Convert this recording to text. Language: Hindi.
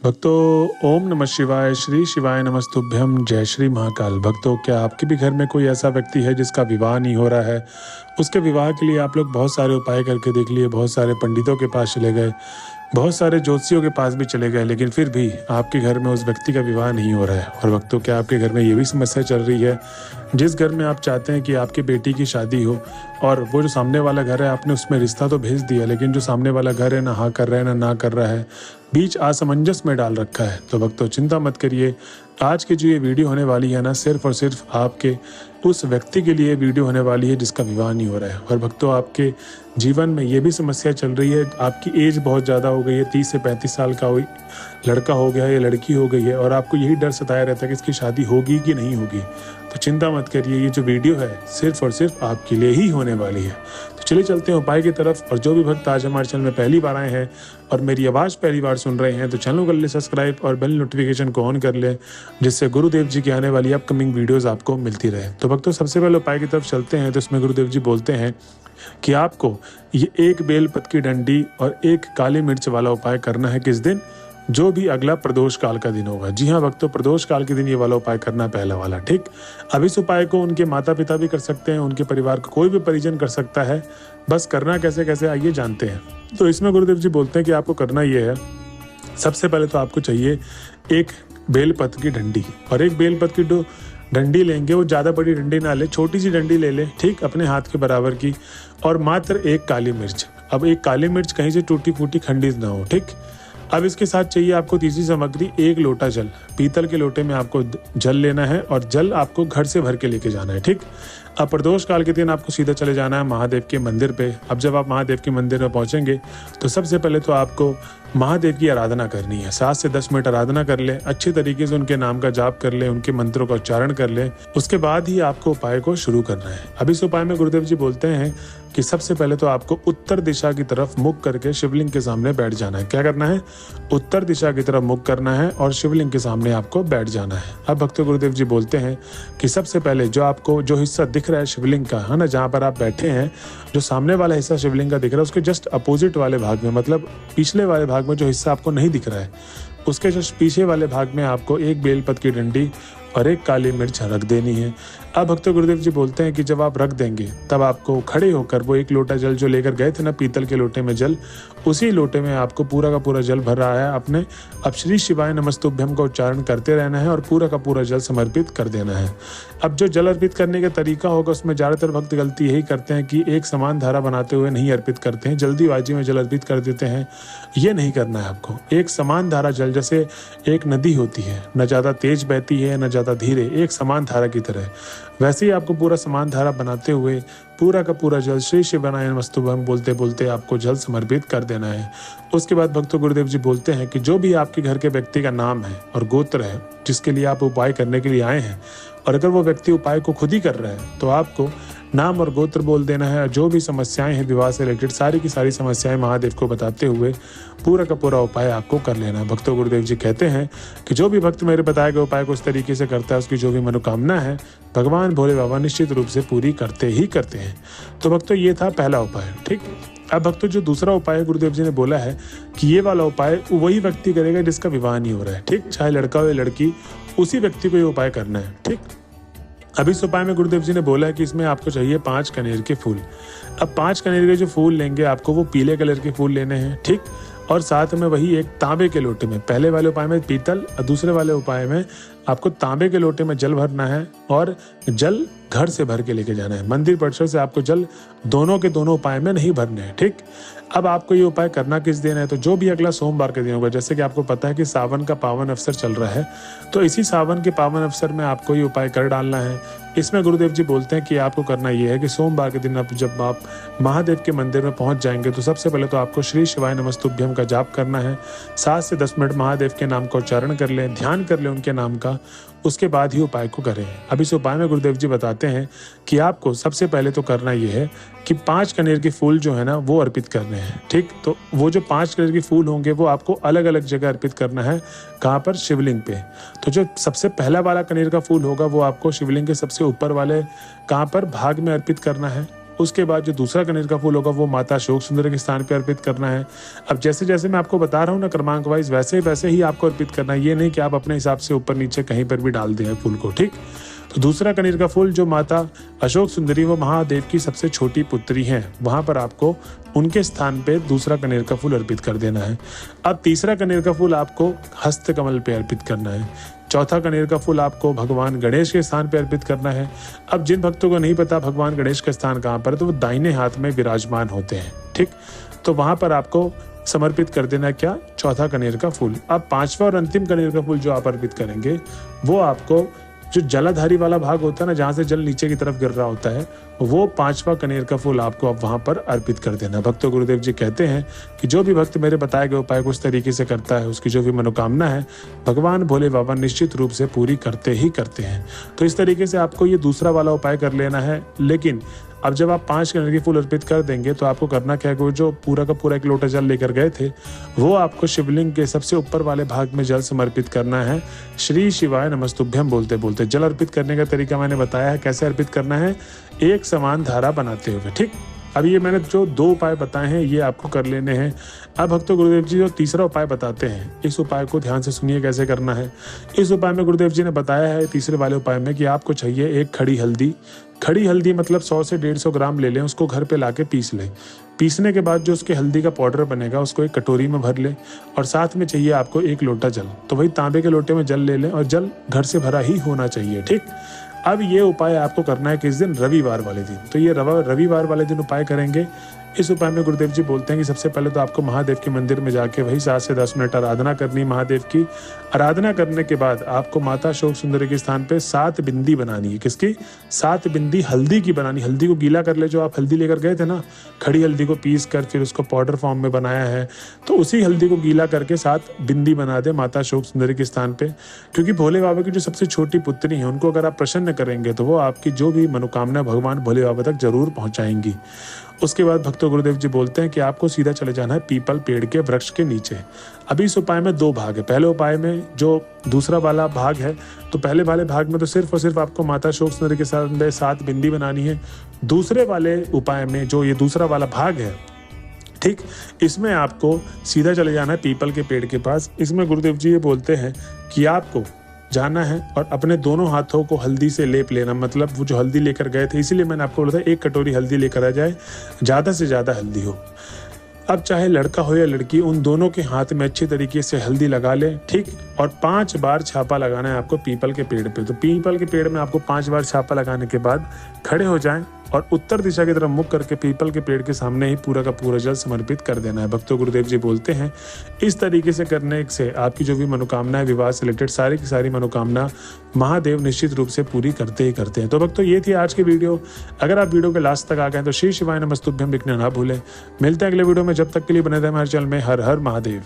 भक्तों ओम नमः शिवाय, श्री शिवाय नमस्तुभ्यम, जय श्री महाकाल। भक्तों, क्या आपके भी घर में कोई ऐसा व्यक्ति है जिसका विवाह नहीं हो रहा है? उसके विवाह के लिए आप लोग बहुत सारे उपाय करके देख लिए, बहुत सारे पंडितों के पास चले गए, बहुत सारे ज्योतिषियों के पास भी चले गए, लेकिन फिर भी आपके घर में उस व्यक्ति का विवाह नहीं हो रहा है। और भक्तों, क्या आपके घर में ये भी समस्या चल रही है? जिस घर में आप चाहते हैं कि आपकी बेटी की शादी हो और वो जो सामने वाला घर है, आपने उसमें रिश्ता तो भेज दिया, लेकिन जो सामने वाला घर है ना हाँ कर रहा है ना कर रहा है, बीच असमंजस में डाल रखा है। तो भक्तों चिंता मत करिए, आज की जो ये वीडियो होने वाली है ना, सिर्फ और सिर्फ आपके उस व्यक्ति के लिए वीडियो होने वाली है जिसका विवाह नहीं हो रहा है। और भक्तों, आपके जीवन में ये भी समस्या चल रही है, आपकी एज बहुत ज़्यादा हो गई है, 30 से 35 साल का लड़का हो गया है या लड़की हो गई है, और आपको यही डर सताया रहता है कि इसकी शादी होगी कि नहीं होगी। तो चिंता मत करिए, ये जो वीडियो है सिर्फ और सिर्फ आपके लिए ही होने वाली है। तो चलिए चलते हैं उपाय की तरफ। और जो भी भक्त आज हमारे चैनल में पहली बार आए हैं और मेरी आवाज़ पहली बार सुन रहे हैं, तो चैनल कर ले सब्सक्राइब और बेल नोटिफिकेशन को ऑन कर ले, जिससे गुरुदेव जी की आने वाली अपकमिंग वीडियोज़ आपको मिलती रहे। तो भक्तों, सबसे पहले उपाय की तरफ चलते हैं। तो इसमें गुरुदेव जी बोलते हैं कि आपको ये एक बेलपत की डंडी और एक काली मिर्च वाला उपाय करना है। किस दिन? जो भी अगला प्रदोष काल का दिन होगा। जी हाँ भक्तों, प्रदोष काल के दिन ये वाला उपाय करना है, पहला वाला। ठीक, अब इस उपाय को उनके माता पिता भी कर सकते हैं, उनके परिवार का कोई भी परिजन कर सकता है। बस करना कैसे कैसे आइए जानते हैं। तो इसमें गुरुदेव जी बोलते हैं कि आपको करना ये है, सबसे पहले तो आपको चाहिए एक बेलपत की डंडी, और एक बेलपत की डंडी लेंगे, वो ज़्यादा बड़ी डंडी ना ले, छोटी सी डंडी ले ले, ठीक, अपने हाथ के बराबर की, और मात्र एक काली मिर्च। अब एक काली मिर्च कहीं से टूटी फूटी खंडित ना हो। ठीक, अब इसके साथ चाहिए आपको तीसरी सामग्री, एक लोटा जल। पीतल के लोटे में आपको जल लेना है और जल आपको घर से भर के लेके जाना है। ठीक, अब प्रदोष काल के दिन आपको सीधा चले जाना है महादेव के मंदिर पे। अब जब आप महादेव के मंदिर में पहुंचेंगे तो सबसे पहले तो आपको महादेव की आराधना करनी है। 7 से 10 मिनट आराधना कर ले, अच्छे तरीके से उनके नाम का जाप कर ले, उनके मंत्रों का उच्चारण कर ले, उसके बाद ही आपको उपाय को शुरू करना है। अब इस उपाय में गुरुदेव जी बोलते हैं कि सबसे पहले तो आपको उत्तर दिशा की तरफ मुख करके शिवलिंग के सामने बैठ जाना है। क्या करना है? उत्तर दिशा की तरफ मुख करना है और शिवलिंग के सामने आपको बैठ जाना है। अब भक्तों, गुरुदेव जी बोलते हैं कि सबसे पहले जो आपको जो हिस्सा दिख रहा है शिवलिंग का, है ना, जहाँ पर आप बैठे हैं, जो सामने वाला हिस्सा शिवलिंग का दिख रहा है, उसके जस्ट अपोजिट वाले भाग में, मतलब पिछले वाले भाग में जो हिस्सा आपको नहीं दिख रहा है, उसके जस्ट पीछे वाले भाग में आपको एक बेलपत की डंडी और एक काली मिर्च रख देनी है। अब भक्तों, गुरुदेव जी बोलते हैं कि जब आप रख देंगे तब आपको खड़े होकर वो एक लोटा जल जो लेकर गए थे ना, पीतल के लोटे में जल, उसी लोटे में आपको पूरा का पूरा जल भर रहा है आपने। अब श्री शिवाय नमस्तुभ्यम का उच्चारण करते रहना है और पूरा का पूरा जल समर्पित कर देना है। अब जो जल अर्पित करने का तरीका होगा, उसमें ज़्यादातर भक्त गलती यही करते हैं कि एक समान धारा बनाते हुए नहीं अर्पित करते हैं, जल्दीबाजी में जल अर्पित कर देते हैं। ये नहीं करना है आपको। एक समान धारा जल, जैसे एक नदी होती है, न ज़्यादा तेज बहती है न ज़्यादा धीरे, एक समान धारा की तरह, वैसे ही आपको पूरा समान धारा बनाते हुए पूरा का पूरा जल श्री शिवाय नमस्तुभ्यम बोलते बोलते आपको जल समर्पित कर देना है। उसके बाद भक्तों, गुरुदेव जी बोलते हैं कि जो भी आपके घर के व्यक्ति का नाम है और गोत्र है जिसके लिए आप उपाय करने के लिए आए हैं, और अगर वो व्यक्ति उपाय को खुद ही कर रहा है, तो आपको नाम और गोत्र बोल देना है। जो भी समस्याएं हैं विवाह से रिलेटेड, सारी की सारी समस्याएं महादेव को बताते हुए पूरा का पूरा उपाय आपको कर लेना है। भक्तों, गुरुदेव जी कहते हैं कि जो भी भक्त मेरे बताए गए उपाय को इस तरीके से करता है, उसकी जो भी मनोकामना है भगवान भोले बाबा निश्चित रूप से पूरी करते ही करते हैं। तो भक्तों, ये था पहला उपाय। ठीक, अब भक्तों, जो दूसरा उपाय गुरुदेव जी ने बोला है कि ये वाला उपाय वही व्यक्ति करेगा जिसका विवाह नहीं हो रहा है। ठीक, चाहे लड़का हो या लड़की, उसी व्यक्ति को ये उपाय करना है। ठीक, अब इस उपाय में गुरुदेव जी ने बोला है कि इसमें आपको चाहिए 5 कनेर के फूल। अब 5 कनेर के जो फूल लेंगे आपको, वो पीले कलर के फूल लेने हैं। ठीक, और साथ में वही एक तांबे के लोटे में, पहले वाले उपाय में पीतल और दूसरे वाले उपाय में आपको तांबे के लोटे में जल भरना है और जल घर से भर के लेके जाना है। मंदिर परिसर से आपको जल दोनों के दोनों उपाय में नहीं भरने हैं। ठीक, अब आपको ये उपाय करना किस दिन है? तो जो भी अगला सोमवार के दिन होगा। जैसे कि आपको पता है कि सावन का पावन अवसर चल रहा है, तो इसी सावन के पावन अवसर में आपको ये उपाय कर डालना है। इसमें गुरुदेव जी बोलते हैं कि आपको करना ये है कि सोमवार के दिन जब आप महादेव के मंदिर में पहुंच जाएंगे, तो सबसे पहले तो आपको श्री शिवाय नमस्तुभ्यम का जाप करना है। 7 से 10 मिनट महादेव के नाम का उच्चारण कर लें, ध्यान कर लें उनके नाम का, उसके बाद ही उपाय को करें। अब इस उपाय में गुरुदेव जी बताते हैं कि आपको सबसे पहले तो करना ये है कि 5 कनेर के फूल जो है ना, वो अर्पित करने हैं। ठीक, तो वो जो 5 कनेर के फूल होंगे वो आपको अलग अलग जगह अर्पित करना है। कहाँ पर? शिवलिंग पे। तो जो सबसे पहला वाला कनेर का फूल होगा वो आपको शिवलिंग के सबसे ऊपर वाले कहाँ पर भाग में अर्पित करना है। उसके बाद जो दूसरा कनेर का फूल होगा वो माता अशोक सुंदरी के स्थान पे अर्पित करना है। अब जैसे जैसे मैं आपको बता रहा हूँ ना क्रमांक वाइज, वैसे वैसे ही आपको अर्पित करना है, ये नहीं कि आप अपने हिसाब से ऊपर नीचे कहीं पर भी डाल दें फूल को, ठीक। तो दूसरा कनेर का फूल जो माता अशोक सुंदरी वो महादेव की सबसे छोटी पुत्री हैं, वहां पर आपको उनके स्थान पे दूसरा कनेर का फूल अर्पित कर देना है। अब तीसरा कनेर का फूल आपको हस्त कमल पे अर्पित करना है। चौथा कनेर का फूल आपको भगवान गणेश के स्थान पे अर्पित करना है। अब जिन भक्तों को नहीं पता भगवान गणेश का स्थान कहाँ पर है, तो वो दाहिने हाथ में विराजमान होते हैं, ठीक। तो वहां पर आपको समर्पित कर देना क्या, चौथा कनेर का फूल। अब पांचवा और अंतिम कनेर का फूल जो आप अर्पित करेंगे वो आपको जो जलाधारी वाला भाग होता है ना, जहाँ से जल नीचे की तरफ गिर रहा होता है, वो पांचवा कनेर का फूल आपको अब वहां पर अर्पित कर देना। भक्तों गुरुदेव जी कहते हैं कि जो भी भक्त मेरे बताए गए उपाय को उस तरीके से करता है, उसकी जो भी मनोकामना है भगवान भोले बाबा निश्चित रूप से पूरी करते ही करते हैं। तो इस तरीके से आपको ये दूसरा वाला उपाय कर लेना है। लेकिन अब जब आप 5 कनेर के फूल अर्पित कर देंगे तो आपको करना क्या है, वो जो पूरा का पूरा 1 लोटा जल लेकर गए थे वो आपको शिवलिंग के सबसे ऊपर वाले भाग में जल समर्पित करना है। श्री शिवाय नमस्तुभ्यम बोलते बोलते। जल अर्पित करने का तरीका मैंने बताया है कैसे अर्पित करना है, एक समान धारा बनाते हुए, ठीक। अब ये मैंने जो 2 उपाय बताए हैं ये आपको कर लेने हैं। अब भक्तों गुरुदेव जी जो तीसरा उपाय बताते हैं, इस उपाय को ध्यान से सुनिए कैसे करना है। इस उपाय में गुरुदेव जी ने बताया है तीसरे वाले उपाय में कि आपको चाहिए एक खड़ी हल्दी। खड़ी हल्दी मतलब 100 से 150 ग्राम ले लें, उसको घर पे लाके पीस लें। पीसने के बाद जो उसके हल्दी का पाउडर बनेगा उसको एक कटोरी में भर लें और साथ में चाहिए आपको 1 लोटा जल। तो वही तांबे के लोटे में जल ले लें और जल घर से भरा ही होना चाहिए, ठीक। अब ये उपाय आपको करना है किस दिन, रविवार वाले दिन। तो ये रविवार वाले दिन उपाय करेंगे। इस उपाय में गुरुदेव जी बोलते हैं कि सबसे पहले तो आपको महादेव के मंदिर में जाके वही 7 से 10 मिनट आराधना करनी। महादेव की आराधना करने के बाद आपको माता अशोक सुंदरी के स्थान पे 7 बिंदी बनानी है। किसकी? 7 बिंदी हल्दी की बनानी। हल्दी को गीला कर ले, जो आप हल्दी लेकर गए थे ना, खड़ी हल्दी को पीस कर फिर उसको पाउडर फॉर्म में बनाया है, तो उसी हल्दी को गीला करके 7 बिंदी बना दे माता अशोक सुंदरी के स्थान पे। क्योंकि भोले बाबा की जो सबसे छोटी पुत्री है उनको अगर आप प्रसन्न करेंगे तो वो आपकी जो भी मनोकामना भगवान भोले बाबा तक जरूर पहुंचाएंगी। उसके बाद भक्तों गुरुदेव जी बोलते हैं कि आपको सीधा चले जाना है पीपल पेड़ के वृक्ष के नीचे। अभी इस उपाय में 2 भाग है। पहले उपाय में जो दूसरा वाला भाग है, तो पहले वाले भाग में तो सिर्फ और सिर्फ आपको माता अशोक सुंदरी के साथ 7 बिंदी बनानी है। दूसरे वाले उपाय में जो ये दूसरा वाला भाग है, ठीक, इसमें आपको सीधा चले जाना है पीपल के पेड़ के पास। इसमें गुरुदेव जी ये बोलते हैं कि आपको जाना है और अपने दोनों हाथों को हल्दी से लेप लेना। मतलब वो जो हल्दी लेकर गए थे, इसीलिए मैंने आपको बोला था 1 कटोरी हल्दी लेकर आ जाए, ज़्यादा से ज़्यादा हल्दी हो। अब चाहे लड़का हो या लड़की, उन दोनों के हाथ में अच्छी तरीके से हल्दी लगा ले, ठीक। और 5 बार छापा लगाना है आपको पीपल के पेड़ पे। तो पीपल के पेड़ में आपको 5 बार छापा लगाने के बाद खड़े हो जाएं और उत्तर दिशा की तरफ मुख करके पीपल के पेड़ के सामने ही पूरा का पूरा जल समर्पित कर देना है। भक्तों गुरुदेव जी बोलते हैं इस तरीके से करने से आपकी जो भी मनोकामना है, विवाह से रिलेटेड सारी की सारी मनोकामना महादेव निश्चित रूप से पूरी करते ही करते हैं। तो भक्तों ये थी आज की वीडियो। अगर आप वीडियो के लास्ट तक आ गए तो श्री शिवाय नमस्तुभ्यम लिखना ना भूलें। मिलते हैं अगले वीडियो में, जब तक के लिए बने रहे हमारे चैनल में। हर हर महादेव।